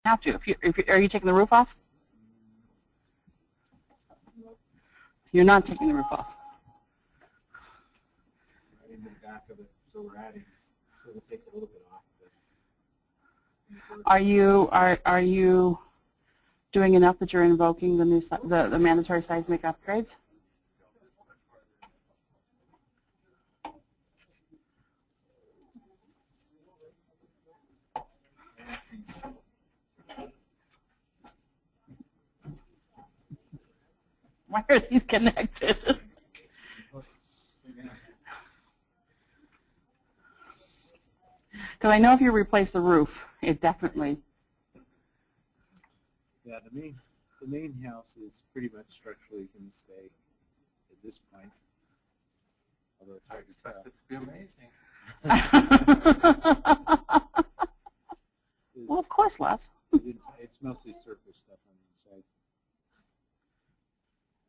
have to. Are you taking the roof off? You're not taking the roof off. Right into the back of it, so we're adding. So we'll take a little bit off. Are you doing enough that you're invoking the new the mandatory seismic upgrades? Why are these connected? Because I know if you replace the roof, it definitely. Yeah, the main house is pretty much structurally going to stay at this point. Although it's hard to tell. It's be amazing. Well, of course, Les. It's mostly surface stuff on the inside.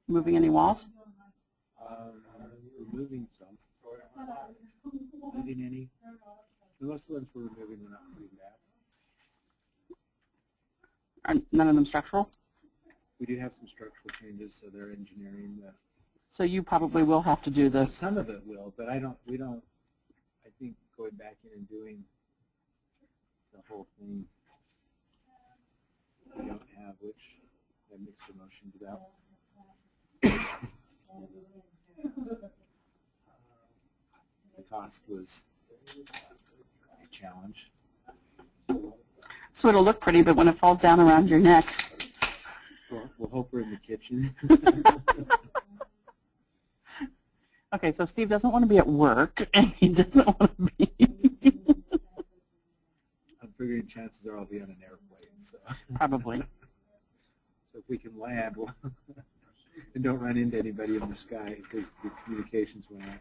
Moving any walls? Removing some. Moving any. Most of the ones we're removing, we're not putting back. Are none of them structural? We do have some structural changes, so they're engineering the. So you probably will have to do this. Some of it will, but I think going back in and doing the whole thing, we don't have, which I have mixed emotions about. The cost was a challenge. So it'll look pretty, but when it falls down around your neck. We'll hope we're in the kitchen. Okay, so Steve doesn't want to be at work, and he doesn't want to be. I'm figuring chances are I'll be on an airplane. So. Probably. So if we can land, and don't run into anybody in the sky because the communications went out.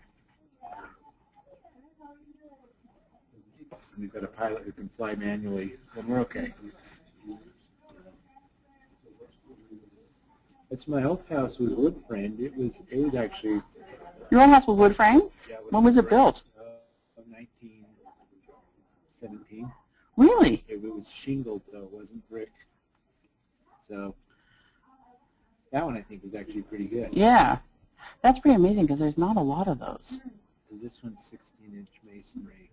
We've got a pilot who can fly manually, then we're okay. It's my old house was wood framed. It was actually. Your old house was wood frame? Yeah, when was it built? 1917. Really? It was shingled though, it wasn't brick. So that one I think was actually pretty good. Yeah, that's pretty amazing because there's not a lot of those. So this one's 16-inch masonry.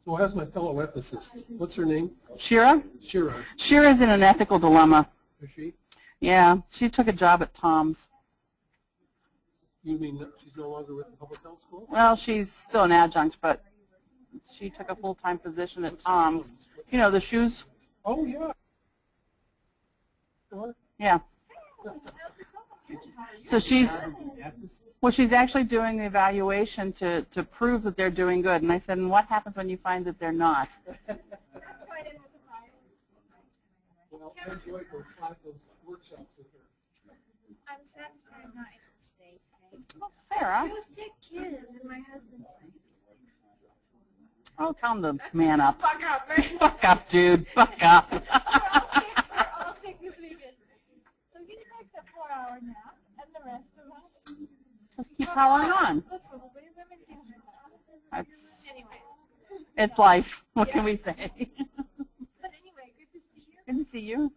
So how's my fellow ethicist? What's her name? Shira? Shira. Shira's in an ethical dilemma. Is she? Yeah, she took a job at Tom's. You mean that she's no longer with the public health school? Well, she's still an adjunct, but she took a full-time position at Tom's. You know, the shoes? Oh, yeah. Sure. Yeah. So she's actually doing the evaluation to prove that they're doing good. And I said, and what happens when you find that they're not? Well, I enjoyed those workshops with her. I'm sad to say I'm not able to stay today. Oh, Sarah. Two sick kids and my husband's sick. Oh, tell him to man up. Fuck up, man. Fuck up, dude. Fuck up. We're all sick this weekend. So he takes a 4-hour nap, and the rest of us Just keep powering on. listen, we live in Canada. Anyway. It's life. What can we say? But anyway, good to see you. Good to see you.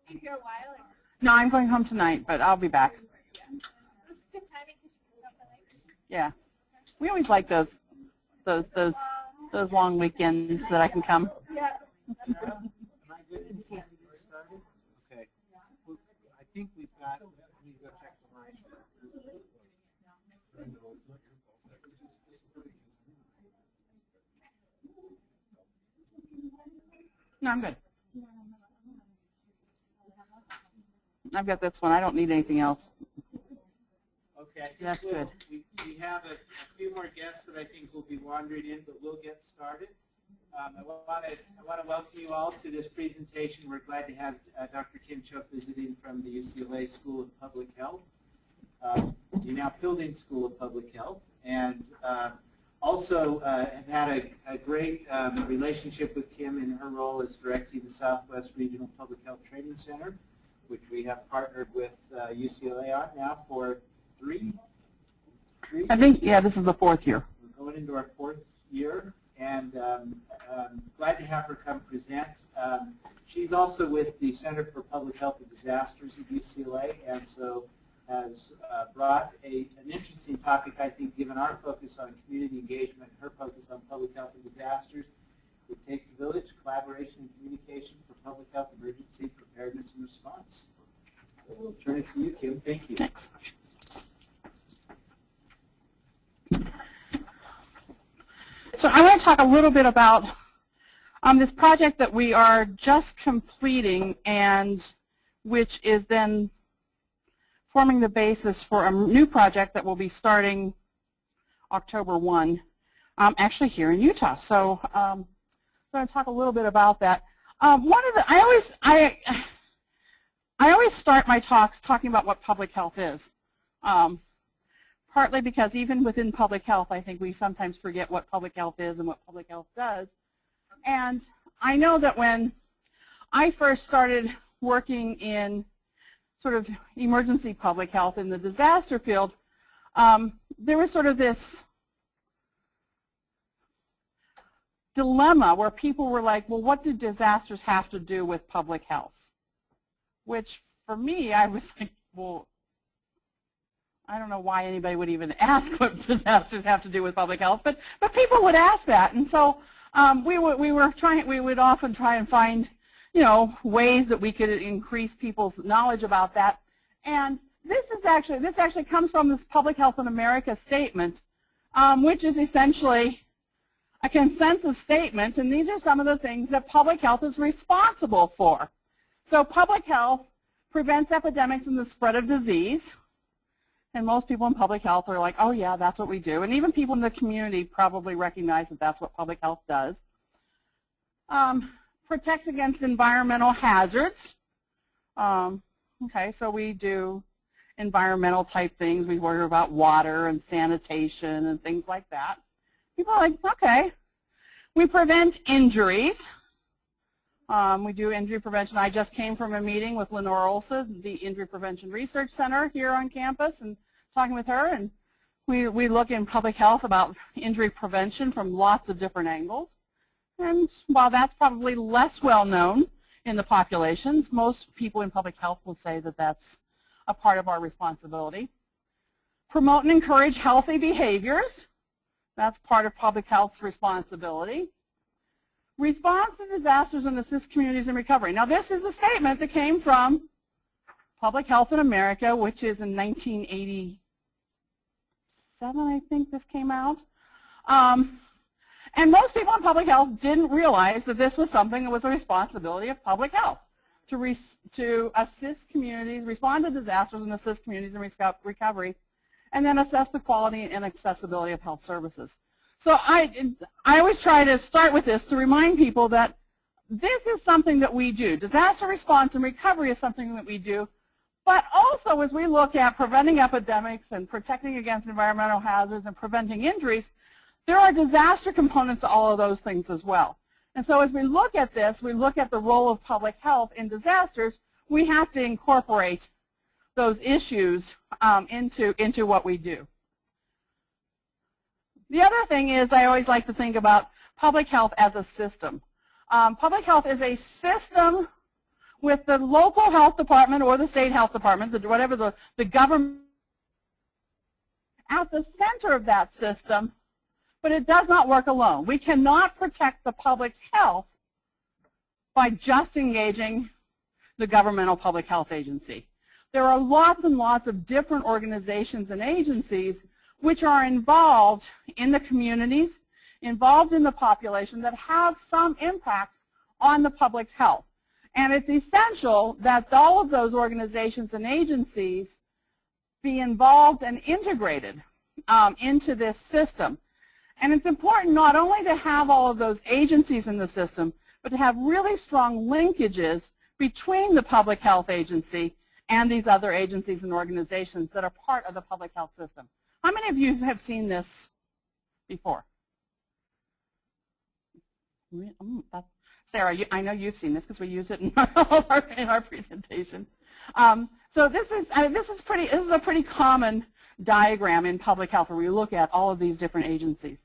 You here a while? Or? No, I'm going home tonight, but I'll be back. It's good timing to pick up the legs. Yeah. We always like those long weekends that I can come. Yeah. Okay. I think we've got. We go check the line. No, I'm good. I've got this one. I don't need anything else. Okay, That's good. We have a few more guests that I think will be wandering in, but we'll get started. I want to welcome you all to this presentation. We're glad to have Dr. Kim Cho visiting from the UCLA School of Public Health, the now Pilding School of Public Health, and also have had a great relationship with Kim in her role as directing the Southwest Regional Public Health Training Center, which we have partnered with UCLA on now for three I think, yeah, this is the 4th year. We're going going into our 4th year, and glad to have her come present. She's also with the Center for Public Health and Disasters at UCLA, and so has brought an interesting topic, I think, given our focus on community engagement and her focus on public health and disasters. It takes a village, collaboration, and communication for public health emergency preparedness and response. So we'll turn it to you, Kim. Thank you. Thanks. So I want to talk a little bit about this project that we are just completing, and which is then forming the basis for a new project that will be starting October 1, actually here in Utah. So I'm going to talk a little bit about that. I always start my talks talking about what public health is. Partly because even within public health, I think we sometimes forget what public health is and what public health does. And I know that when I first started working in sort of emergency public health in the disaster field, there was sort of this dilemma where people were like, well, what do disasters have to do with public health? Which for me, I was like, well, I don't know why anybody would even ask what disasters have to do with public health, but people would ask that, and so we would often try and find, you know, ways that we could increase people's knowledge about that. And this actually comes from this Public Health in America statement, which is essentially a consensus statement, and these are some of the things that public health is responsible for. So public health prevents epidemics and the spread of disease. And most people in public health are like, oh yeah, that's what we do. And even people in the community probably recognize that that's what public health does. Protects against environmental hazards. Okay, so we do environmental type things. We worry about water and sanitation and things like that. People are like, okay. We prevent injuries. We do injury prevention. I just came from a meeting with Lenore Olson, the Injury Prevention Research Center here on campus, and talking with her, and we look in public health about injury prevention from lots of different angles. And while that's probably less well known in the populations, most people in public health will say that that's a part of our responsibility. Promote and encourage healthy behaviors. That's part of public health's responsibility. Response to disasters and assist communities in recovery. Now this is a statement that came from Public Health in America, which is in 1987, I think this came out. And most people in public health didn't realize that this was something that was a responsibility of public health, to assist communities, respond to disasters and assist communities in recovery, and then assess the quality and accessibility of health services. So I always try to start with this to remind people that this is something that we do. Disaster response and recovery is something that we do. But also, as we look at preventing epidemics and protecting against environmental hazards and preventing injuries, there are disaster components to all of those things as well. And so as we look at this, we look at the role of public health in disasters, we have to incorporate those issues into what we do. The other thing is I always like to think about public health as a system. Public health is a system with the local health department or the state health department, whatever the government, at the center of that system, but it does not work alone. We cannot protect the public's health by just engaging the governmental public health agency. There are lots and lots of different organizations and agencies which are involved in the communities, involved in the population that have some impact on the public's health. And it's essential that all of those organizations and agencies be involved and integrated into this system. And it's important not only to have all of those agencies in the system, but to have really strong linkages between the public health agency and these other agencies and organizations that are part of the public health system. How many of you have seen this before? Sarah, I know you've seen this because we use it in our presentations. So this is a pretty common diagram in public health where we look at all of these different agencies.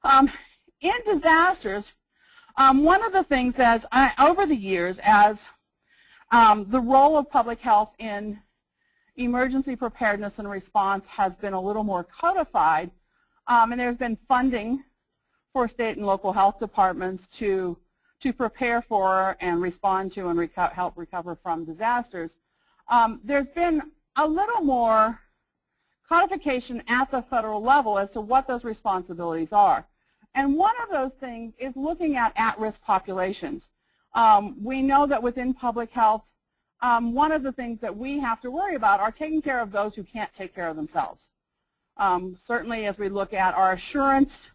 In disasters, one of the things that over the years as the role of public health in emergency preparedness and response has been a little more codified, and there's been funding for state and local health departments to prepare for and respond to and help recover from disasters. There's been a little more codification at the federal level as to what those responsibilities are. And one of those things is looking at risk populations. We know that within public health, one of the things that we have to worry about are taking care of those who can't take care of themselves. Certainly as we look at our assurance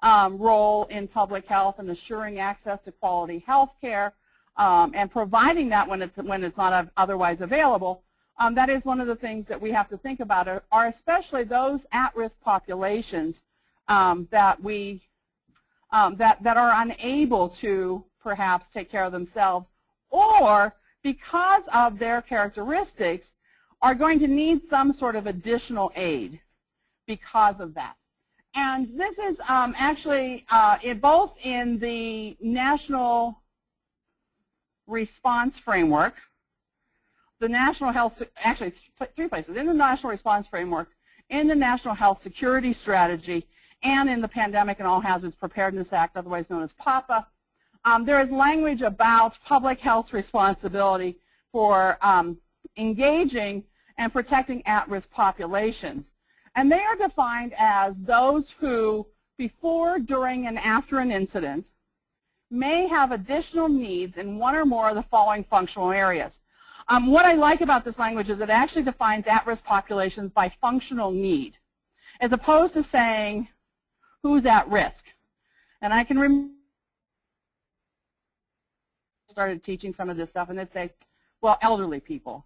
role in public health and assuring access to quality health care and providing that when it's not otherwise available, that is one of the things that we have to think about are especially those at-risk populations that are unable to perhaps take care of themselves, or because of their characteristics are going to need some sort of additional aid because of that. And this is actually both in the National Response Framework, the National Health, actually 3 places, in the National Response Framework, in the National Health Security Strategy, and in the Pandemic and All Hazards Preparedness Act, otherwise known as PAPA. There is language about public health responsibility for engaging and protecting at-risk populations. And they are defined as those who, before, during, and after an incident, may have additional needs in one or more of the following functional areas. What I like about this language is it actually defines at-risk populations by functional need, as opposed to saying who's at risk. And I can remember started teaching some of this stuff, and they'd say, well, elderly people.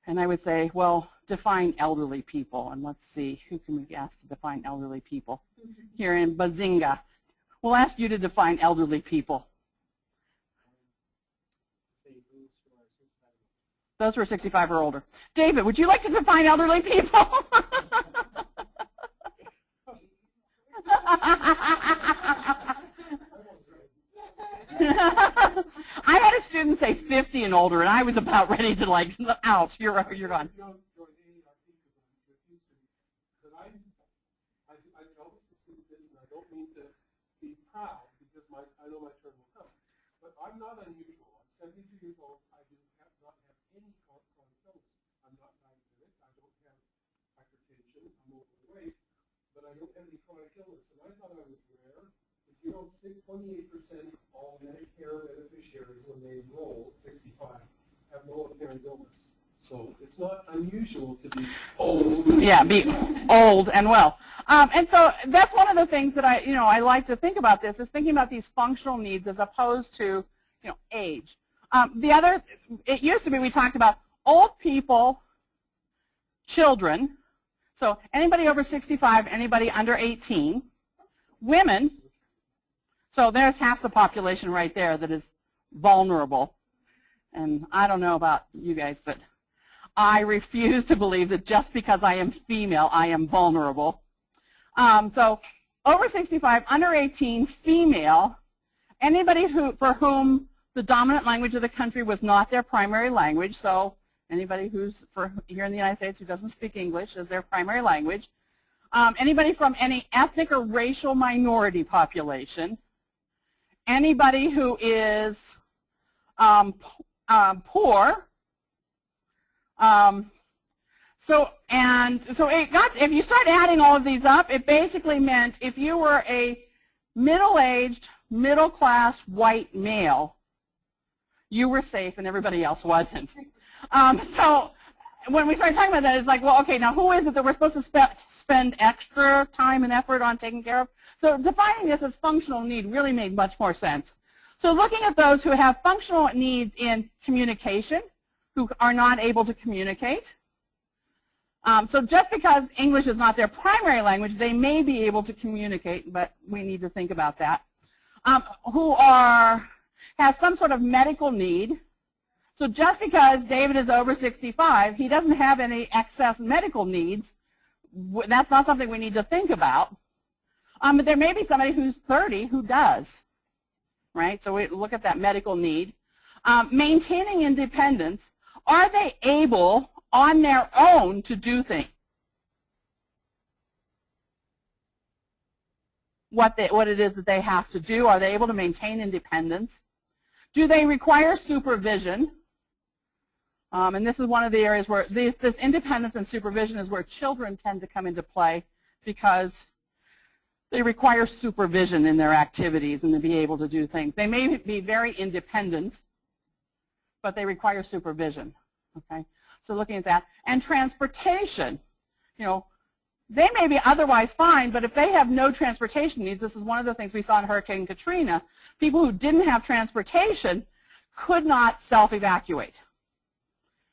And I would say, well, define elderly people, and let's see, who can we ask to define elderly people? Here in Bazinga. We'll ask you to define elderly people. Those who are 65 or older. David, would you like to define elderly people? I had a student say 50 and older, and I was about ready to like, ouch, you're gone. I tell the students this, and I don't mean to be proud because I know my turn will come. But I'm not unusual. I'm 72 years old. I do not have any chronic illness. I'm not diabetic. I don't have hypertension. I'm overweight, but I don't have any chronic illness. And I thought I was rare. But you know, 28% of all Medicare beneficiaries when they enroll at 65 have no apparent illness. So it's not unusual to be old. Yeah, be old and well. And so that's one of the things that I like to think about this, is thinking about these functional needs as opposed to, age. The other, it used to be we talked about old people, children, so anybody over 65, anybody under 18, women, so there's half the population right there that is vulnerable. And I don't know about you guys, but I refuse to believe that just because I am female, I am vulnerable. So over 65, under 18, female, anybody for whom the dominant language of the country was not their primary language, so anybody who's here in the United States who doesn't speak English as their primary language, anybody from any ethnic or racial minority population, anybody who is poor. So if you start adding all of these up, it basically meant if you were a middle-aged, middle-class white male, you were safe and everybody else wasn't. So when we started talking about that, it's like, well, okay, now who is it that we're supposed to spend extra time and effort on taking care of? So defining this as functional need really made much more sense. So looking at those who have functional needs in communication, who are not able to communicate. So just because English is not their primary language, they may be able to communicate, but we need to think about that. Who have some sort of medical need. So just because David is over 65, he doesn't have any excess medical needs. That's not something we need to think about. But there may be somebody who's 30 who does, right? So we look at that medical need. Maintaining independence, are they able on their own to do things? What it is that they have to do? Are they able to maintain independence? Do they require supervision? And this is one of the areas where this independence and supervision is where children tend to come into play, because they require supervision in their activities and to be able to do things. They may be very independent, but they require supervision. Okay, so looking at that. And transportation, you know, they may be otherwise fine, but if they have no transportation needs, this is one of the things we saw in Hurricane Katrina, people who didn't have transportation could not self-evacuate.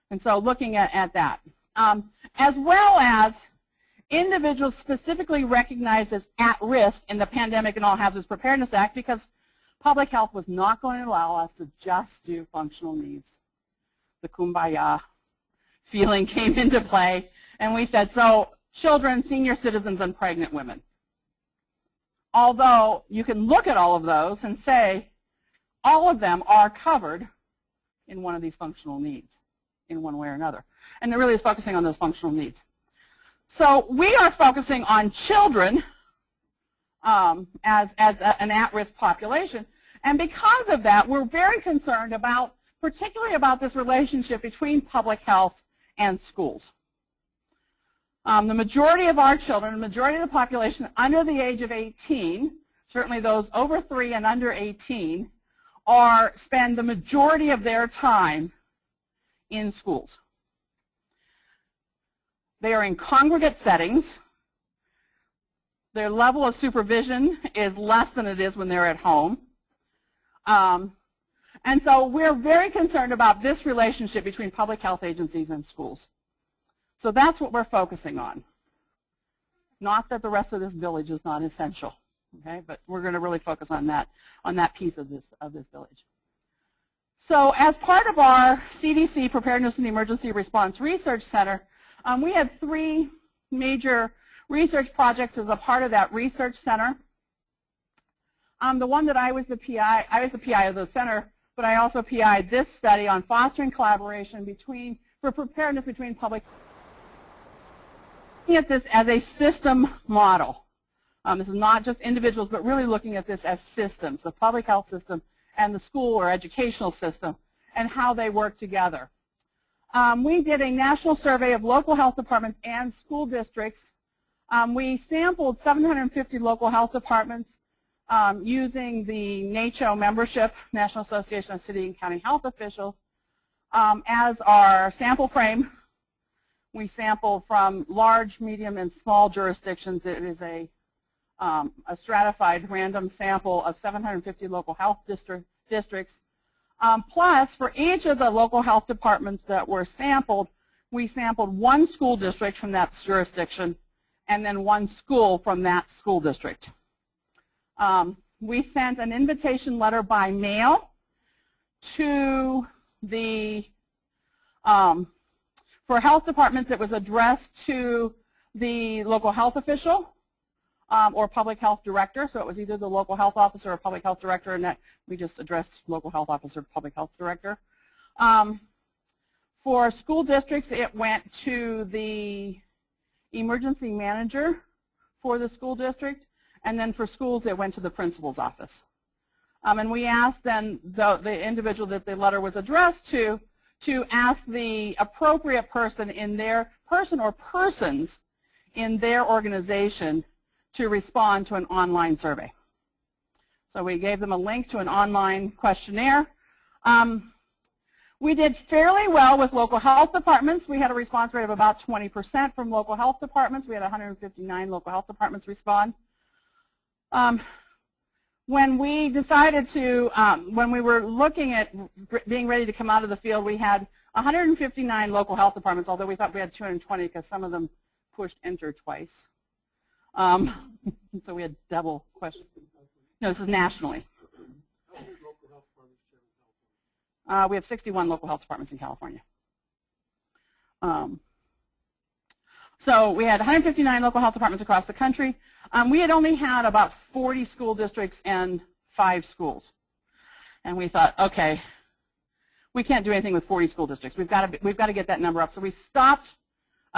And so looking at that. As well as individuals specifically recognized as at risk in the Pandemic and All Hazards Preparedness Act, because public health was not going to allow us to just do functional needs. The kumbaya feeling came into play, and we said, so children, senior citizens, and pregnant women. Although you can look at all of those and say all of them are covered in one of these functional needs in one way or another. And it really is focusing on those functional needs. So we are focusing on children as an at-risk population. And because of that, we're very concerned about, particularly about this relationship between public health and schools. The majority of our children, the majority of the population under the age of 18, certainly those over 3 and under 18, spend the majority of their time in schools. They are in congregate settings. Their level of supervision is less than it is when they're at home. And so we're very concerned about this relationship between public health agencies and schools. So that's what we're focusing on. Not that the rest of this village is not essential, okay? But we're going to really focus on that piece of this village. So as part of our CDC Preparedness and Emergency Response Research Center, we had 3 major research projects as a part of that research center. The one that I was the PI of the center, but I also PI'd this study on fostering collaboration for preparedness between public. Looking at this as a system model. This is not just individuals, but really looking at this as systems, the public health system and the school or educational system, and how they work together. We did a national survey of local health departments and school districts. We sampled 750 local health departments using the NACHO membership, National Association of City and County Health Officials, as our sample frame. We sampled from large, medium, and small jurisdictions. It is a stratified random sample of 750 local health districts. Plus, for each of the local health departments that were sampled, we sampled 1 school district from that jurisdiction and then 1 school from that school district. We sent an invitation letter by mail to the, for health departments, it was addressed to the local health official or public health director. So it was either the local health officer or public health director, and that we just addressed local health officer, public health director. For school districts, it went to the emergency manager for the school district, and then for schools, it went to the principal's office. And we asked then the individual that the letter was addressed to ask the appropriate person in their or persons in their organization to respond to an online survey. So we gave them a link to an online questionnaire. We did fairly well with local health departments. We had a response rate of about 20% from local health departments. We had 159 local health departments respond. When we decided to, when we were looking at being ready to come out of the field, we had 159 local health departments, although we thought we had 220 because some of them pushed enter twice. So we had double questions. No, this is nationally. We have 61 local health departments in California. So we had 159 local health departments across the country. We had only had about 40 school districts and 5 schools. And we thought, okay, we can't do anything with 40 school districts. We've got to get that number up. So we stopped.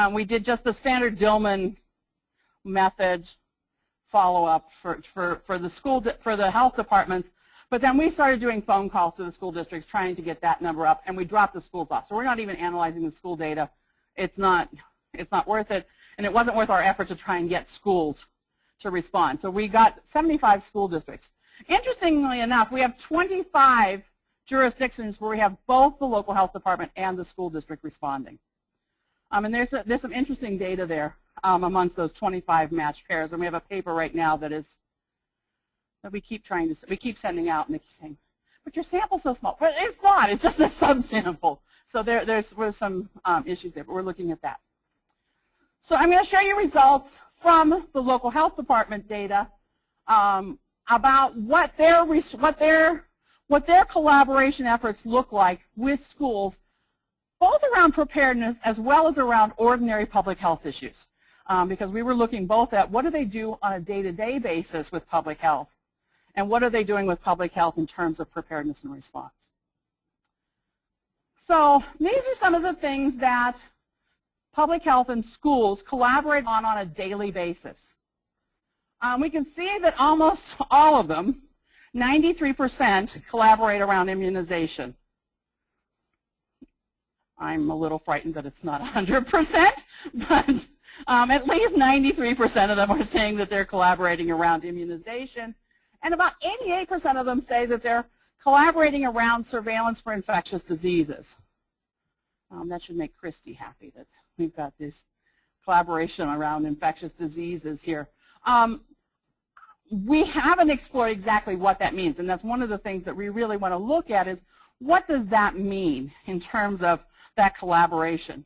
We did just the standard Dillman method follow-up for the health departments. But then we started doing phone calls to the school districts trying to get that number up, and we dropped the schools off. So we're not even analyzing the school data. It's not worth it, and it wasn't worth our effort to try and get schools to respond. So we got 75 school districts. Interestingly enough, we have 25 jurisdictions where we have both the local health department and the school district responding. And there's some interesting data there amongst those 25 matched pairs, and we have a paper right now that we keep sending out, and they keep saying, but your sample's so small. But it's not. It's just a subsample. So there's some issues there, but we're looking at that. So I'm going to show you results from the local health department data about what their collaboration efforts look like with schools, both around preparedness as well as around ordinary public health issues. Because we were looking both at what do they do on a day-to-day basis with public health, and what are they doing with public health in terms of preparedness and response. So these are some of the things that public health and schools collaborate on a daily basis. We can see that almost all of them, 93%, collaborate around immunization. I'm a little frightened that it's not 100%, but at least 93% of them are saying that they're collaborating around immunization. And about 88% of them say that they're collaborating around surveillance for infectious diseases. That should make Christy happy that we've got this collaboration around infectious diseases here. We haven't explored exactly what that means, and that's one of the things that we really want to look at is what does that mean in terms of that collaboration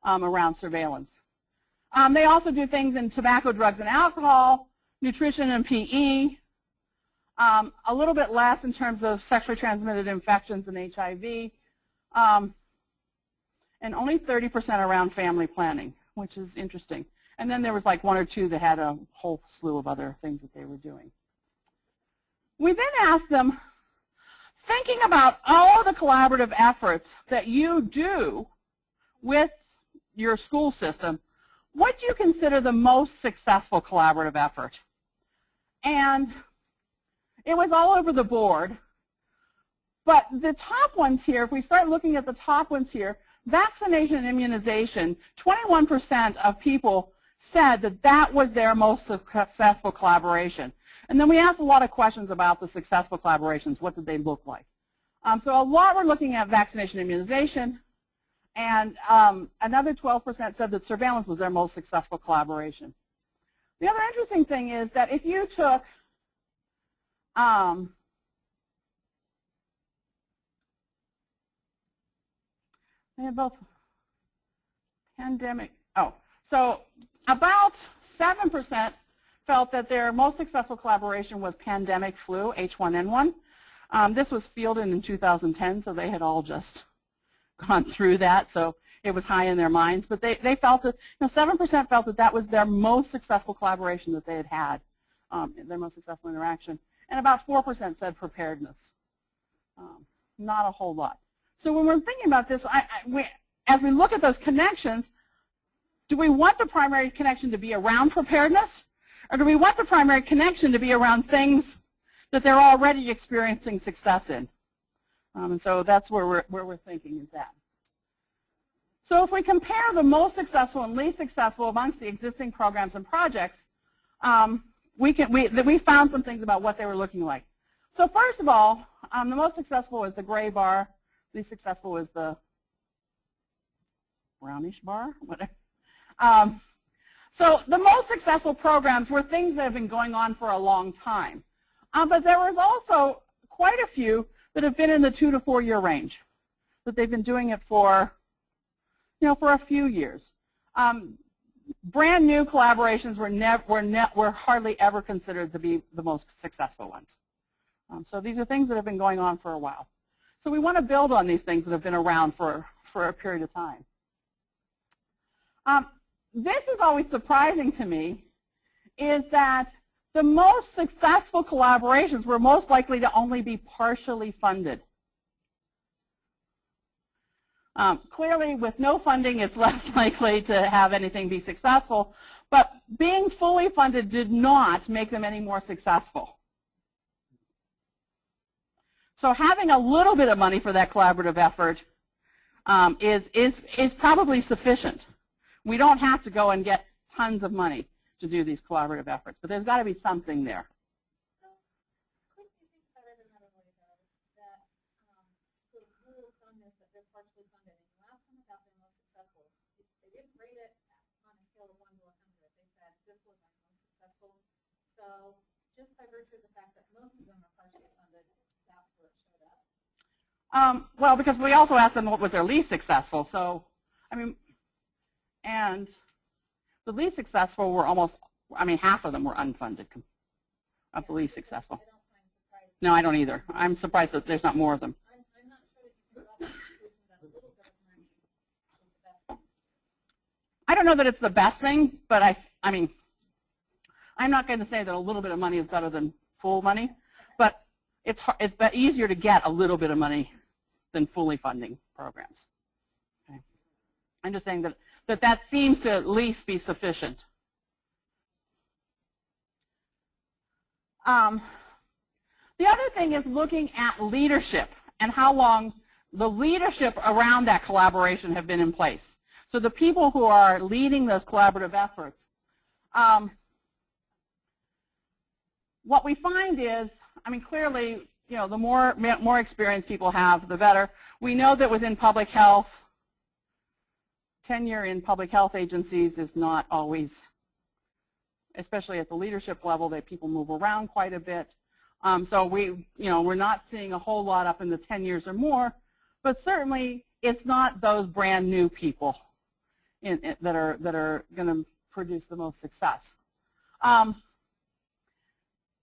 around surveillance. They also do things in tobacco, drugs, and alcohol, nutrition and PE, a little bit less in terms of sexually transmitted infections and HIV, and only 30% around family planning, which is interesting. And then there was like 1 or 2 that had a whole slew of other things that they were doing. We then asked them, thinking about all the collaborative efforts that you do with your school system, what do you consider the most successful collaborative effort? And it was all over the board. But the top ones here, if we start looking at the top ones here, vaccination and immunization, 21% of people said that that was their most successful collaboration. And then we asked a lot of questions about the successful collaborations. What did they look like? So a lot were looking at vaccination and immunization, and another 12% said that surveillance was their most successful collaboration. The other interesting thing is that if you took they have both pandemic. So about 7% felt that their most successful collaboration was pandemic flu, H1N1. This was fielded in 2010, so they had all just gone through that, so it was high in their minds. But they felt that, 7% felt that that was their most successful collaboration that they had had, their most successful interaction. And about 4% said preparedness. Not a whole lot. So when we're thinking about this, as we look at those connections, do we want the primary connection to be around preparedness, or do we want the primary connection to be around things that they're already experiencing success in? And so that's where we're thinking is that. So if we compare the most successful and least successful amongst the existing programs and projects, we found some things about what they were looking like. So first of all, the most successful is the gray bar. Least successful is the brownish bar, whatever. So the most successful programs were things that have been going on for a long time. But there was also quite a few that have been in the 2 to 4 year range, that they've been doing it for, for a few years. Brand new collaborations were hardly ever considered to be the most successful ones. So these are things that have been going on for a while. So we want to build on these things that have been around for a period of time. this is always surprising to me, is that the most successful collaborations were most likely to only be partially funded. Clearly, with no funding, it's less likely to have anything be successful, but being fully funded did not make them any more successful. So having a little bit of money for that collaborative effort is probably sufficient. We don't have to go and get tons of money to do these collaborative efforts, but there's got to be something there. So, couldn't you think about it another way, though, that the rules on this, that they're partially funded, and the last time about their most successful, they didn't rate it on a scale of 1 to 100. They said this was our most successful. So, just by virtue of the fact that most of them are partially funded, that's where it showed up. Well, because we also asked them what was their least successful. So, I mean, and the least successful were almost, I mean, half of them were unfunded of the least successful. I don't find surprising. No, I don't either. I'm surprised that there's not more of them. I'm not sure that you can draw the conclusion that a little bit of money is the best thing. I don't know that it's the best thing, but I mean, I'm not going to say that a little bit of money is better than full money, but it's easier to get a little bit of money than fully funding programs. Okay. I'm just saying that seems to at least be sufficient. The other thing is looking at leadership and how long the leadership around that collaboration have been in place. So the people who are leading those collaborative efforts, what we find is, I mean, clearly, you know, the more experience people have, the better. We know that within public health, tenure in public health agencies is not always, especially at the leadership level, that people move around quite a bit. So we're not seeing a whole lot up in the 10 years or more, but certainly it's not those brand new people that are going to produce the most success.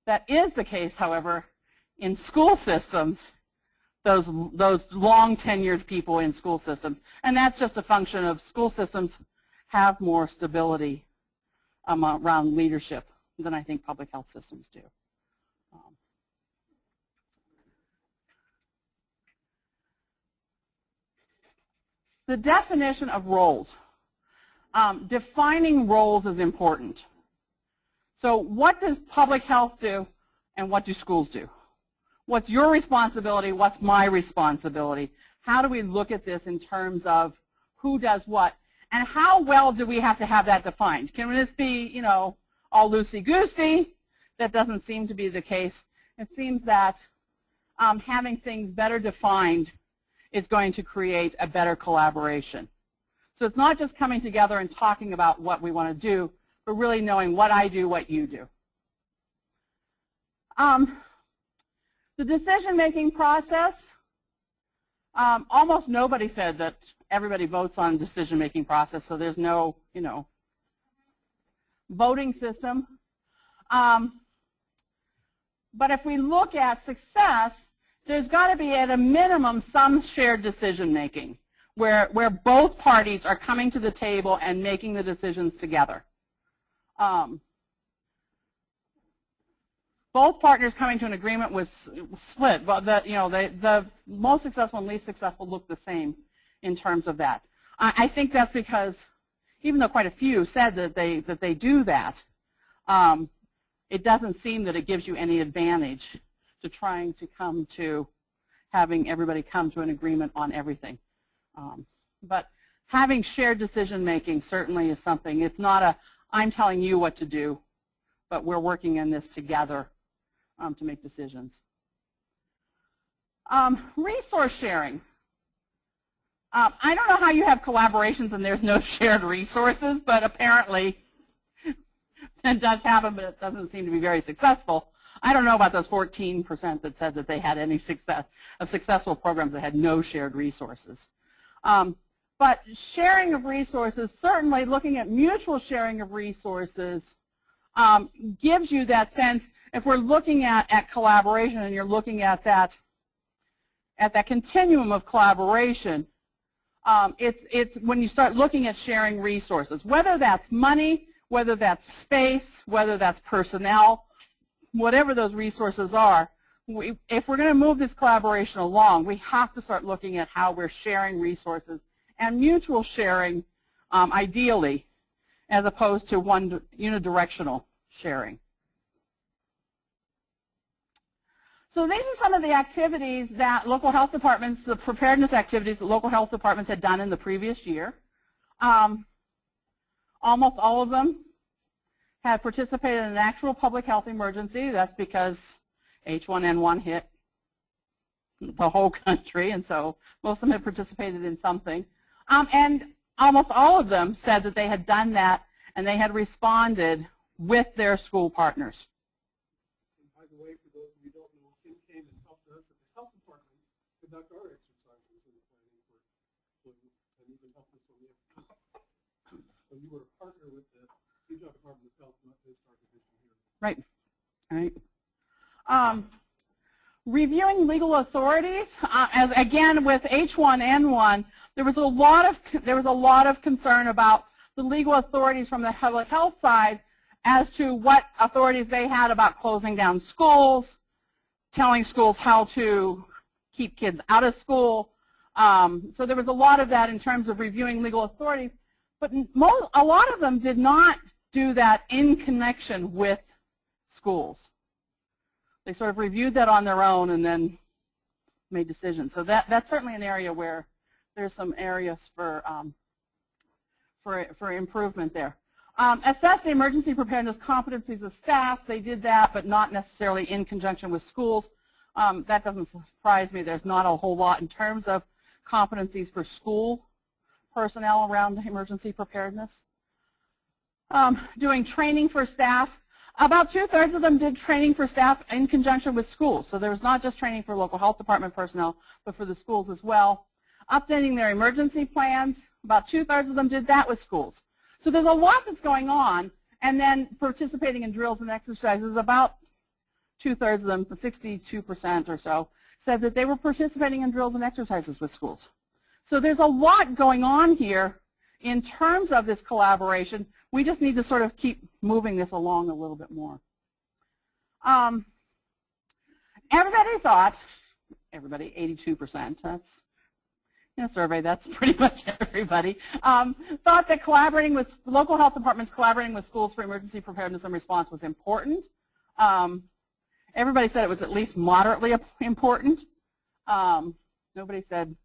That is the case, however, in school systems, those long tenured people in school systems, and that's just a function of school systems have more stability around leadership than I think public health systems do. The definition of roles. Defining roles is important. So what does public health do and what do schools do? What's your responsibility? What's my responsibility? How do we look at this in terms of who does what? And how well do we have to have that defined? Can this be, you know, all loosey-goosey? That doesn't seem to be the case. It seems that having things better defined is going to create a better collaboration. So it's not just coming together and talking about what we want to do, but really knowing what I do, what you do. The decision-making process, almost nobody said that everybody votes on decision-making process, so there's no, you know, voting system. But if we look at success, there's got to be at a minimum some shared decision-making where both parties are coming to the table and making the decisions together. Both partners coming to an agreement was split, but the most successful and least successful look the same in terms of that. I think that's because even though quite a few said that they do that, it doesn't seem that it gives you any advantage to trying to come to having everybody come to an agreement on everything. But having shared decision making certainly is something. It's not a I'm telling you what to do, but we're working in this together to make decisions. Resource sharing. I don't know how you have collaborations and there's no shared resources, but apparently it does happen, but it doesn't seem to be very successful. I don't know about those 14% that said that they had any success of successful programs that had no shared resources. But sharing of resources, certainly looking at mutual sharing of resources, gives you that sense. If we're looking at collaboration and you're looking at that continuum of collaboration, It's when you start looking at sharing resources, whether that's money, whether that's space, whether that's personnel, whatever those resources are. If we're going to move this collaboration along, we have to start looking at how we're sharing resources and mutual sharing, ideally, as opposed to one unidirectional sharing. So these are some of the activities that local health departments, the preparedness activities that local health departments had done in the previous year. Almost all of them had participated in an actual public health emergency. That's because H1N1 hit the whole country, and so most of them had participated in something. And almost all of them said that they had done that and they had responded with their school partners. And by the way, for those of you who don't know, Kim came and helped us at the health department conduct our exercises in the planning for and even helped us when we have. So you were a partner with the Utah Department of Health, not just our division here. Right. Right. Reviewing legal authorities, as again with H1N1, there was a lot of concern about the legal authorities from the public health side as to what authorities they had about closing down schools, telling schools how to keep kids out of school. So there was a lot of that in terms of reviewing legal authorities, but a lot of them did not do that in connection with schools. They sort of reviewed that on their own and then made decisions. So that's certainly an area where there's some areas for improvement there. Assess the emergency preparedness competencies of staff. They did that, but not necessarily in conjunction with schools. That doesn't surprise me. There's not a whole lot in terms of competencies for school personnel around emergency preparedness. Doing training for staff. About 2/3 of them did training for staff in conjunction with schools. So there was not just training for local health department personnel, but for the schools as well. Updating their emergency plans. About 2/3 of them did that with schools. So there's a lot that's going on. And then participating in drills and exercises, about 2/3 of them, 62% or so, said that they were participating in drills and exercises with schools. So there's a lot going on here in terms of this collaboration. We just need to sort of keep moving this along a little bit more. Everybody thought, 82%, that's in a survey, that's pretty much everybody, thought that collaborating with local health departments, collaborating with schools for emergency preparedness and response was important. Everybody said it was at least moderately important. Nobody said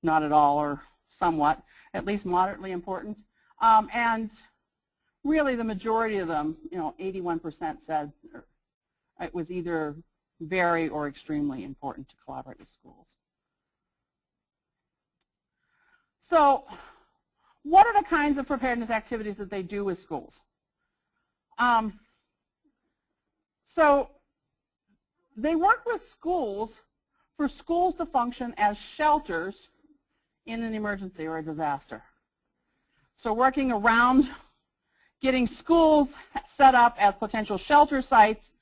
not at all or somewhat, at least moderately important. And really the majority of them, 81% said it was either very or extremely important to collaborate with schools. So what are the kinds of preparedness activities that they do with schools? So they work with schools for schools to function as shelters in an emergency or a disaster. So working around getting schools set up as potential shelter sites,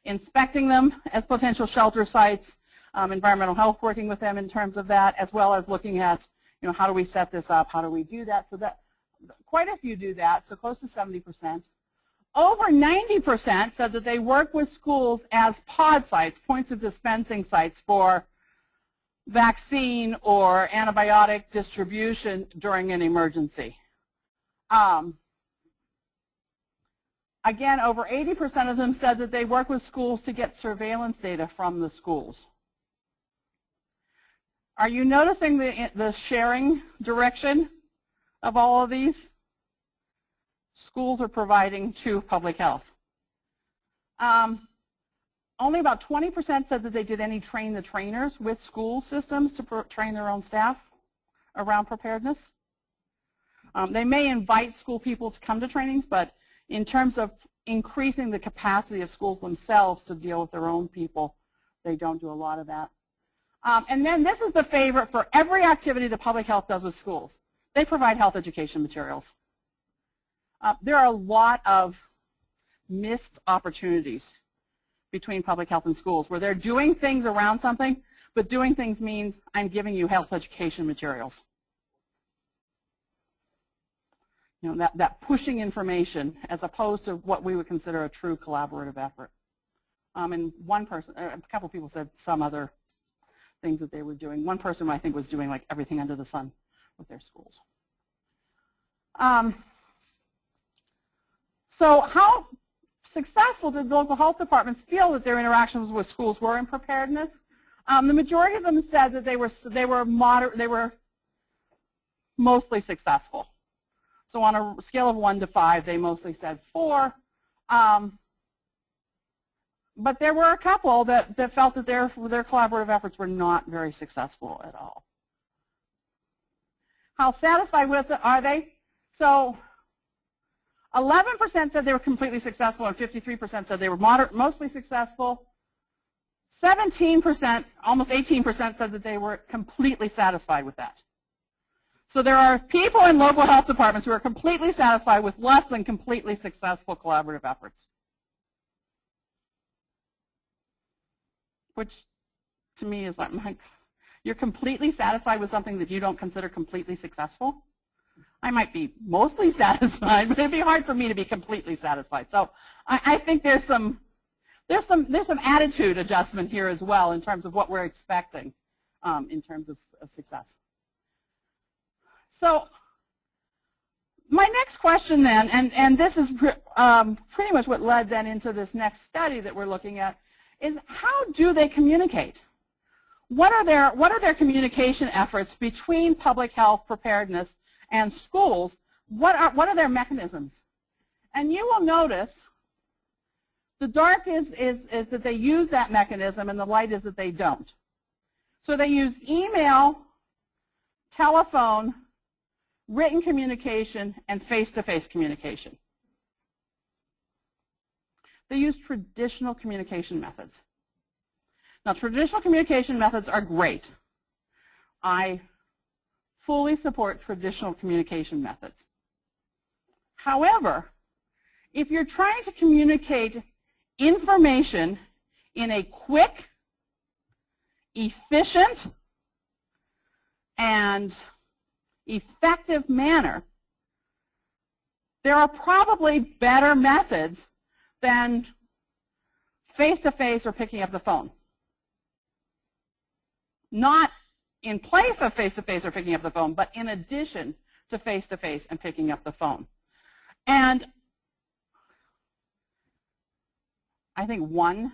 inspecting them as potential shelter sites, environmental health working with them in terms of that, as well as looking at, how do we set this up, how do we do that? So that quite a few do that, so close to 70%. Over 90% said that they work with schools as pod sites, points of dispensing sites for vaccine or antibiotic distribution during an emergency. Again, over 80% of them said that they work with schools to get surveillance data from the schools. Are you noticing the sharing direction of all of these? Schools are providing to public health. Only about 20% said that they did any train the trainers with school systems to train their own staff around preparedness. They may invite school people to come to trainings, but in terms of increasing the capacity of schools themselves to deal with their own people, they don't do a lot of that. And then this is the favorite for every activity that public health does with schools. They provide health education materials. There are a lot of missed opportunities between public health and schools where they're doing things around something, but doing things means I'm giving you health education materials. that pushing information as opposed to what we would consider a true collaborative effort. And one person, a couple of people said some other things that they were doing. One person I think was doing like everything under the sun with their schools. So how successful did local health departments feel that their interactions with schools were in preparedness? The majority of them said that they were mostly successful. So on a scale of 1 to 5, they mostly said 4. But there were a couple that felt that their collaborative efforts were not very successful at all. How satisfied with it are they? So 11% said they were completely successful, and 53% said they were mostly successful. 17%, almost 18% said that they were completely satisfied with that. So there are people in local health departments who are completely satisfied with less than completely successful collaborative efforts. Which to me is like, you're completely satisfied with something that you don't consider completely successful? I might be mostly satisfied, but it'd be hard for me to be completely satisfied. So I think there's some attitude adjustment here as well in terms of what we're expecting in terms of success. So my next question then, and this is pretty much what led then into this next study that we're looking at, is how do they communicate? What are their communication efforts between public health preparedness and schools? What are their mechanisms? And you will notice the dark is that they use that mechanism, and the light is that they don't. So they use email, telephone, written communication, and face-to-face communication. They use traditional communication methods. Now, traditional communication methods are great. I fully support traditional communication methods. However, if you're trying to communicate information in a quick, efficient, and effective manner, there are probably better methods than face-to-face or picking up the phone. Not in place of face-to-face or picking up the phone, but in addition to face-to-face and picking up the phone. And I think one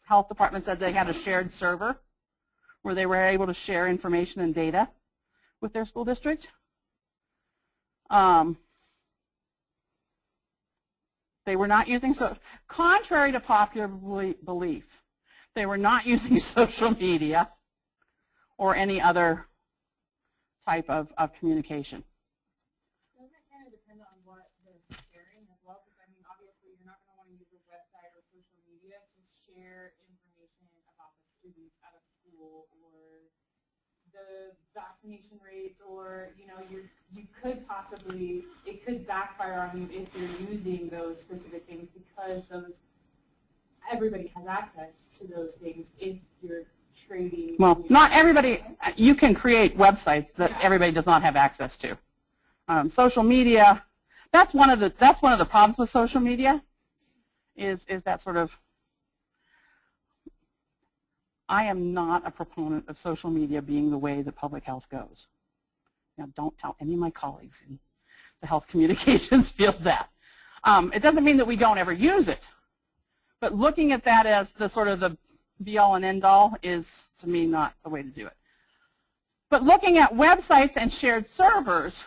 health department said they had a shared server where they were able to share information and data with their school district. They were not using, contrary to popular belief, they were not using social media or any other type of communication. Doesn't it kind of depend on what they're sharing as well? Because, I mean, obviously, you're not going to want to use a website or social media to share information about the students out of school or the vaccination rates, or, you know, you could possibly, it could backfire on you if you're using those specific things, because everybody has access to those things if you're trading. Well, not everybody. You can create websites that everybody does not have access to. Social media, that's one of the problems with social media, is that sort of. I am not a proponent of social media being the way that public health goes. Now, don't tell any of my colleagues in the health communications field that. It doesn't mean that we don't ever use it, but looking at that as the sort of the be-all and end-all is, to me, not the way to do it. But looking at websites and shared servers,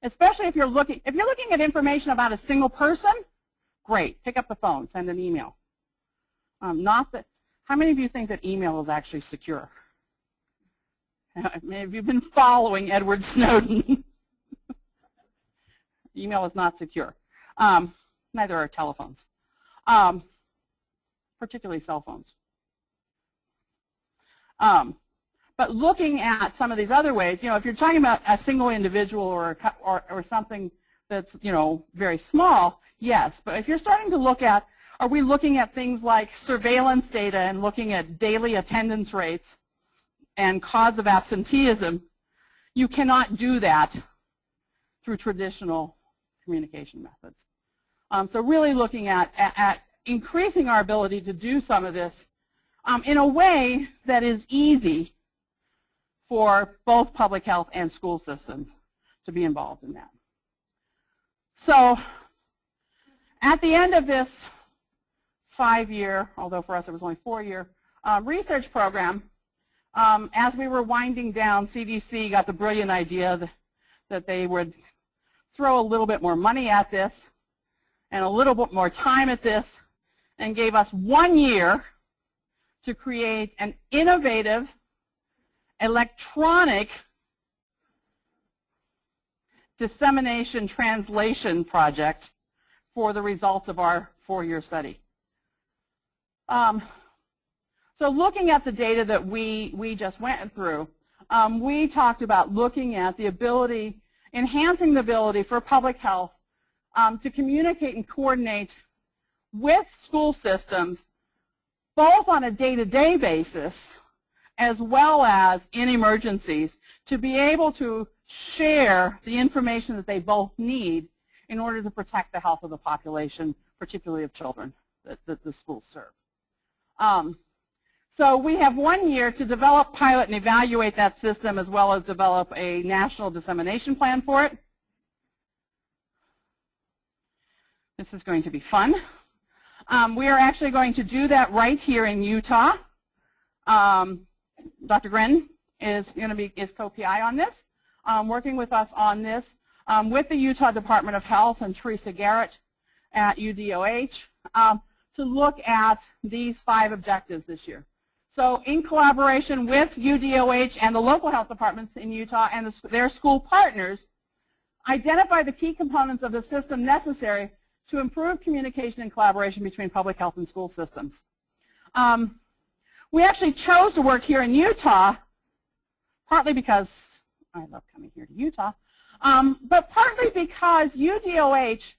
especially if you're looking at information about a single person, great, pick up the phone, send an email. Not that. How many of you think that email is actually secure? Have you been following Edward Snowden? Email is not secure. Neither are telephones, particularly cell phones. But looking at some of these other ways, you know, if you're talking about a single individual or something that's, you know, very small, yes. But if you're starting to look at, are we looking at things like surveillance data and looking at daily attendance rates and cause of absenteeism, you cannot do that through traditional communication methods. So really looking at increasing our ability to do some of this in a way that is easy for both public health and school systems to be involved in that. So at the end of this 5-year, although for us it was only 4-year, research program, as we were winding down, CDC got the brilliant idea that they would throw a little bit more money at this and a little bit more time at this, and gave us 1 year to create an innovative electronic dissemination translation project for the results of our 4-year study. So looking at the data that we just went through, we talked about looking at the ability, enhancing the ability for public health to communicate and coordinate with school systems, both on a day-to-day basis as well as in emergencies, to be able to share the information that they both need in order to protect the health of the population, particularly of children that the schools serve. So we have 1 year to develop, pilot, and evaluate that system, as well as develop a national dissemination plan for it. This is going to be fun. We are actually going to do that right here in Utah. Dr. Grin is co-PI on this, working with us on this, with the Utah Department of Health and Teresa Garrett at UDOH, to look at these 5 objectives this year. So in collaboration with UDOH and the local health departments in Utah and their school partners, identify the key components of the system necessary to improve communication and collaboration between public health and school systems. We actually chose to work here in Utah, partly because I love coming here to Utah, but partly because UDOH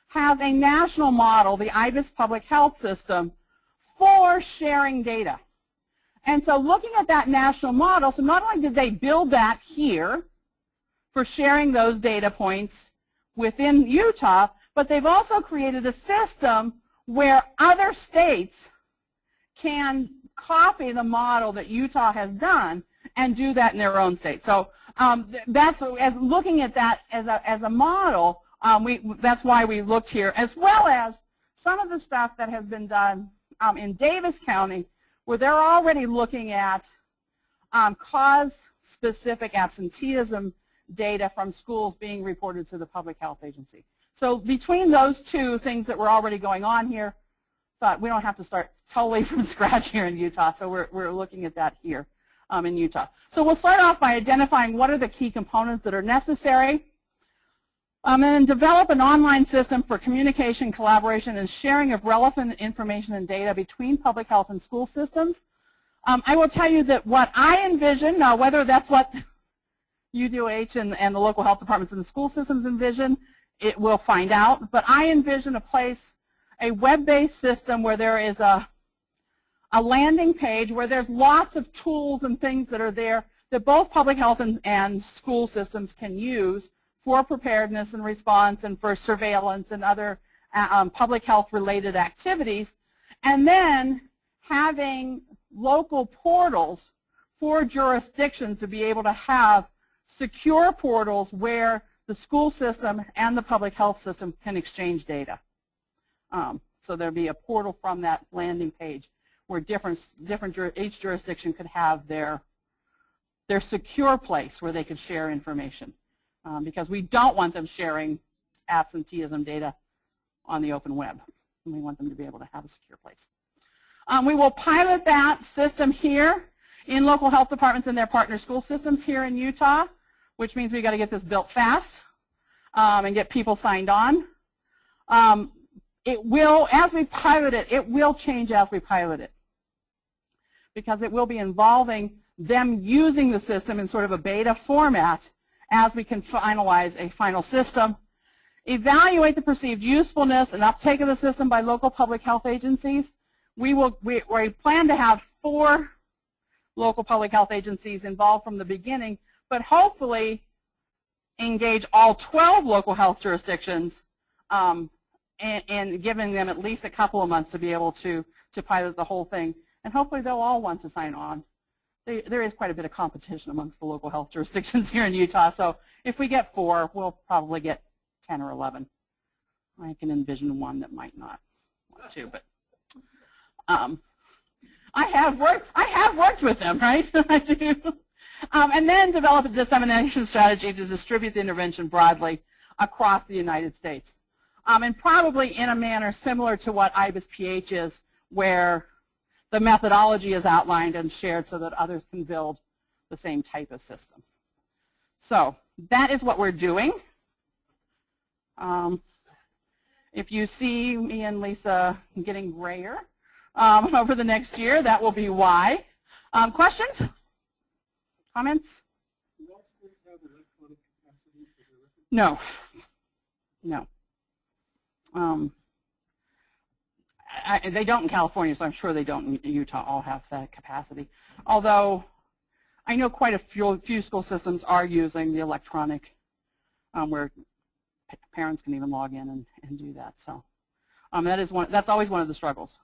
has a national model, the IBIS Public Health System, for sharing data. And so looking at that national model, so not only did they build that here for sharing those data points within Utah, but they've also created a system where other states can copy the model that Utah has done and do that in their own state. So that's looking at that as a model. That's why we looked here, as well as some of the stuff that has been done in Davis County, where they're already looking at cause-specific absenteeism data from schools being reported to the Public Health Agency. So between those two things that were already going on here, thought we don't have to start totally from scratch here in Utah, so we're looking at that here in Utah. So we'll start off by identifying what are the key components that are necessary, and then develop an online system for communication, collaboration, and sharing of relevant information and data between public health and school systems. I will tell you that what I envision, now whether that's what UDOH and the local health departments and the school systems envision, it will find out, but I envision a web-based system where there is a landing page where there's lots of tools and things that are there that both public health and school systems can use for preparedness and response and for surveillance and other public health related activities, and then having local portals for jurisdictions to be able to have secure portals where the school system and the public health system can exchange data. So there'll be a portal from that landing page where each jurisdiction could have their secure place where they could share information. Because we don't want them sharing absenteeism data on the open web. And we want them to be able to have a secure place. We will pilot that system here in local health departments and their partner school systems here in Utah, which means we've got to get this built fast and get people signed on. It will, as we pilot it, it will change as we pilot it, because it will be involving them using the system in sort of a beta format as we can finalize a final system. Evaluate the perceived usefulness and uptake of the system by local public health agencies. We plan to have 4 local public health agencies involved from the beginning, but hopefully engage all 12 local health jurisdictions and giving them at least a couple of months to be able to pilot the whole thing. And hopefully they'll all want to sign on. There is quite a bit of competition amongst the local health jurisdictions here in Utah. So if we get 4, we'll probably get 10 or 11. I can envision one that might not want to, but I have worked with them, right? I do. And then develop a dissemination strategy to distribute the intervention broadly across the United States. And probably in a manner similar to what IBIS-PH is, where the methodology is outlined and shared so that others can build the same type of system. So that is what we're doing. If you see me and Lisa getting grayer over the next year, that will be why. Questions? Comments? Do all schools have electronic capacity for their records? No. No. They don't in California, so I'm sure they don't in Utah all have that capacity. Although I know quite a few school systems are using the electronic where parents can even log in and do that. So that's always one of the struggles,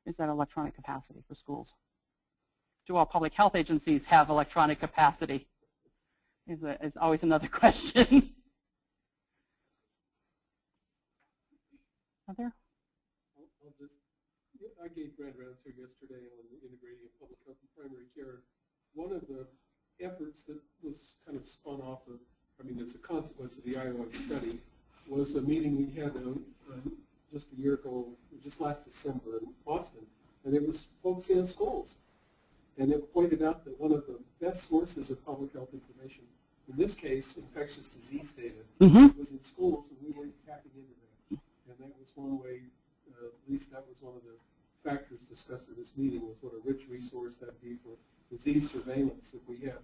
is that electronic capacity for schools. Do all public health agencies have electronic capacity? Is always another question. Other? I gave grand rounds here yesterday on integrating public health and primary care. One of the efforts that was kind of spun off of, as a consequence of the IOM study, was a meeting we had just a year ago, just last December in Boston, and it was focusing on schools. And it pointed out that one of the best sources of public health information, in this case, infectious disease data, was in schools, and we weren't tapping into that. And that was one way, at least that was one of the factors discussed at this meeting, was what a rich resource that would be for disease surveillance if we have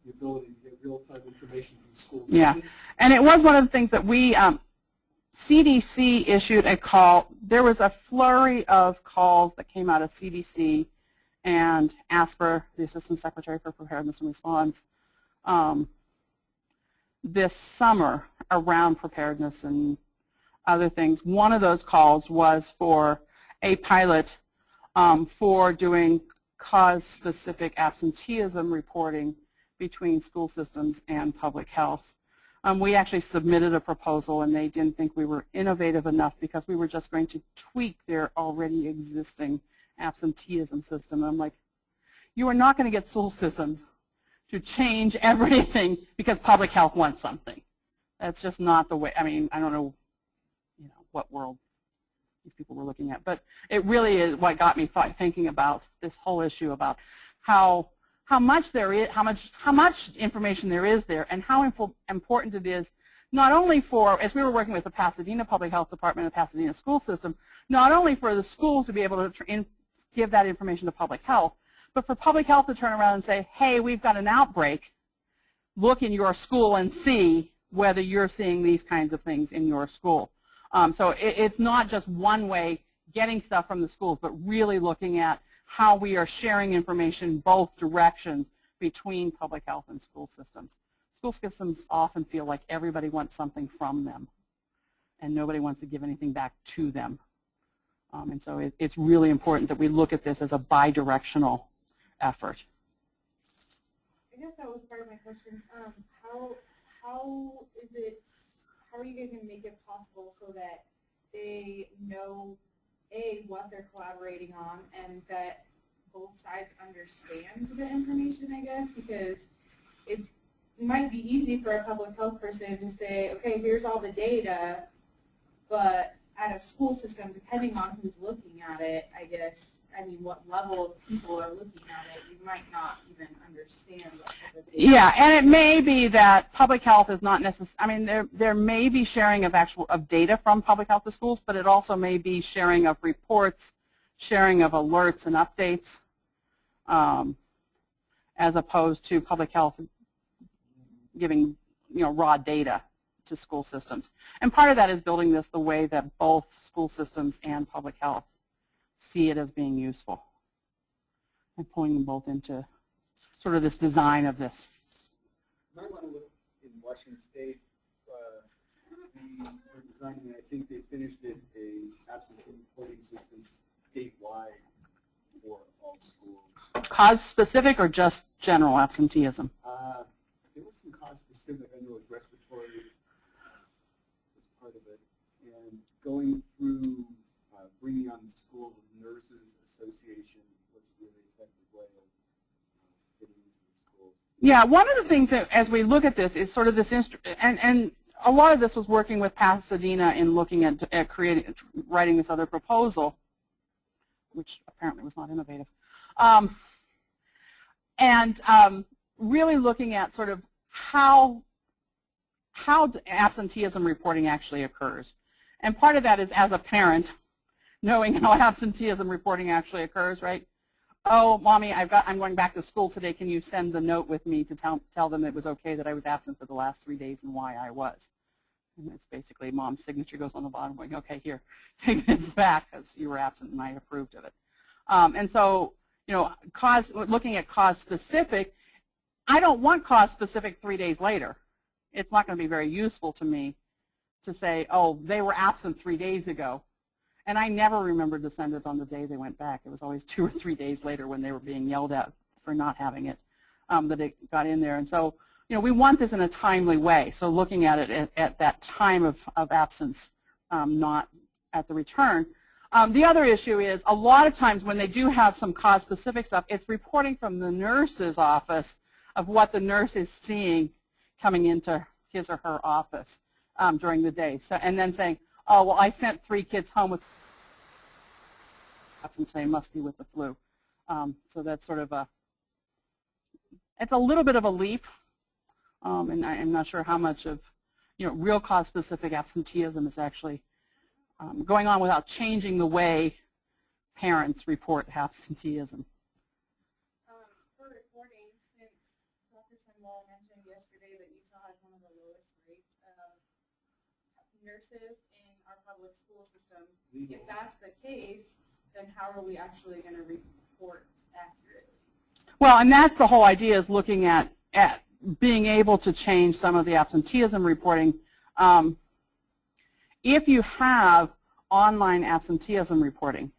the ability to get real-time information from schools. Yeah, and it was one of the things that we, CDC issued a call. There was a flurry of calls that came out of CDC and ASPR, the Assistant Secretary for Preparedness and Response, this summer around preparedness and other things. One of those calls was for a pilot for doing cause-specific absenteeism reporting between school systems and public health. We actually submitted a proposal, and they didn't think we were innovative enough because we were just going to tweak their already existing absenteeism system. And I'm like, you are not going to get school systems to change everything because public health wants something. That's just not the way. I don't know, what world these people were looking at, but it really is what got me thinking about this whole issue about how much there is, how much information there is there, and how important it is, not only for, as we were working with the Pasadena Public Health Department and the Pasadena school system, not only for the schools to be able to give that information to public health, but for public health to turn around and say, hey, we've got an outbreak, look in your school and see whether you're seeing these kinds of things in your school. So it's not just one way getting stuff from the schools, but really looking at how we are sharing information both directions between public health and school systems. School systems often feel like everybody wants something from them, and nobody wants to give anything back to them. And so it's really important that we look at this as a bi-directional effort. I guess that was part of my question. How are you guys going to make it possible so that they know, A, what they're collaborating on, and that both sides understand the information, I guess, because it might be easy for a public health person to say, okay, here's all the data, but at a school system, depending on who's looking at it, I guess, what level of people are looking at it, you might not even understand what type of data. Yeah, and it may be that public health is not necessarily, there may be sharing of data from public health to schools, but it also may be sharing of reports, sharing of alerts and updates, as opposed to public health giving, raw data to school systems. And part of that is building this the way that both school systems and public health see it as being useful, and pulling them both into sort of this design of this. You might want to look in Washington State, we're designing, I think they finished it, a absentee reporting system statewide for all schools. Cause specific or just general absenteeism? There was some cause specific, I know, like respiratory was part of it, and going through bringing on the School Nurses Association was a really effective way of getting into the schools. Yeah, one of the things that, as we look at this, is sort of this, and a lot of this was working with Pasadena in looking at writing this other proposal, which apparently was not innovative, and really looking at sort of how absenteeism reporting actually occurs. And part of that is, as a parent, knowing how absenteeism reporting actually occurs, right? Oh, Mommy, I'm going back to school today. Can you send the note with me to tell them it was okay that I was absent for the last 3 days and why I was? And it's basically Mom's signature goes on the bottom going, okay, here, take this back because you were absent and I approved of it. And so, you know, looking at cause specific, I don't want cause specific 3 days later. It's not going to be very useful to me to say, oh, they were absent 3 days ago. And I never remembered to send it on the day they went back. It was always 2 or 3 days later when they were being yelled at for not having it, that it got in there. And so, you know, we want this in a timely way. So looking at it at that time of absence, not at the return. The other issue is a lot of times when they do have some cause-specific stuff, it's reporting from the nurse's office of what the nurse is seeing coming into his or her office during the day. So, and then saying, oh, well, I sent 3 kids home with absence, they must be with the flu. So that's sort of it's a little bit of a leap, and I'm not sure how much of, you know, real cause-specific absenteeism is actually going on without changing the way parents report absenteeism. For reporting, since Dr. Sembol mentioned yesterday that Utah has one of the lowest rates of nurses in our public school systems, if that's the case, then how are we actually going to report accurately? Well, and that's the whole idea, is looking at being able to change some of the absenteeism reporting. If you have online absenteeism reporting,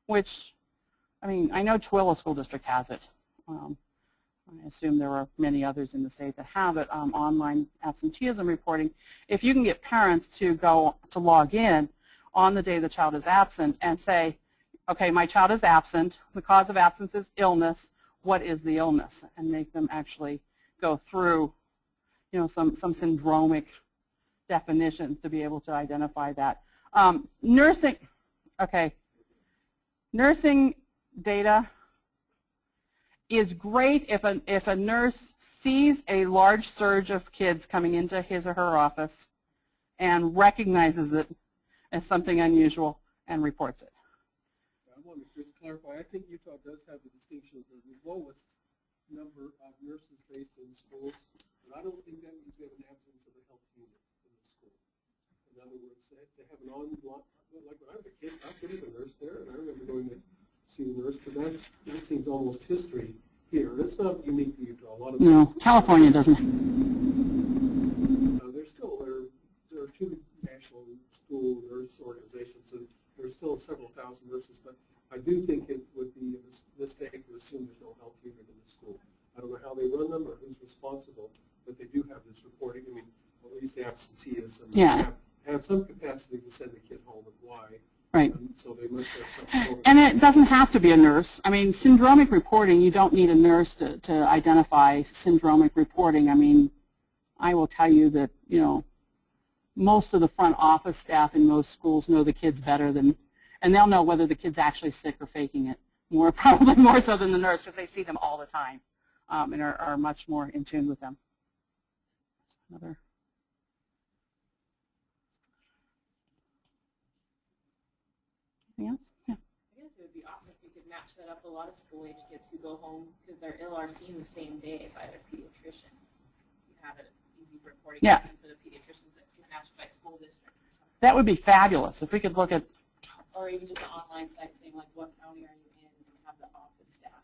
which, I mean, I know Tooele School District has it. I assume there are many others in the state that have it, online absenteeism reporting. If you can get parents to log in on the day the child is absent and say, okay, my child is absent, the cause of absence is illness, what is the illness? And make them actually go through, you know, some syndromic definitions to be able to identify that. Nursing, okay, nursing data is great if a nurse sees a large surge of kids coming into his or her office and recognizes it as something unusual and reports it. I want to just clarify, I think Utah does have the distinction of the lowest number of nurses based in schools, but I don't think that means we have an absence of a health unit in the school. In other words, they have an on-block, like when I was a kid, there was a nurse there, and I remember going to see a nurse, but that seems almost history here. That's not unique to Utah. A lot of No, California doesn't. There's still, there are 2 national school nurse organizations, and there's still several thousand nurses, but I do think it would be a mistake to assume there's no health unit in the school. I don't know how they run them or who's responsible, but they do have this reporting. I mean, at least the absenteeism. Yeah. Have some capacity to send the kid home and why. Right. So they must have something. And it doesn't have to be a nurse. I mean, syndromic reporting, you don't need a nurse to identify syndromic reporting. I mean, I will tell you that, you know, most of the front office staff in most schools know the kids better than, and they'll know whether the kid's actually sick or faking it, probably more so than the nurse, because they see them all the time and are much more in tune with them. Another. Anything else? Yeah. I guess it would be awesome if we could match that up. A lot of school-age kids who go home because they're ill are seen the same day by their pediatrician. You have an easy reporting system for the pediatricians that can match by school district or something. That would be fabulous if we could look at. Or even just an online site saying, like, what county are you in, and have the office staff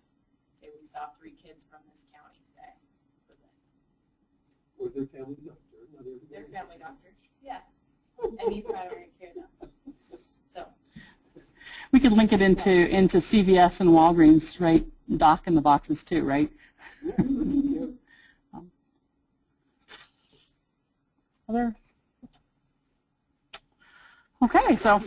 say, we saw 3 kids from this county today for this. Or their family doctor. Not everybody. Their family doctor. Yeah. I need primary care now. So. We could link it into CVS and Walgreens, right? Doc in the boxes too, right? Yeah, yeah. Other? Okay, so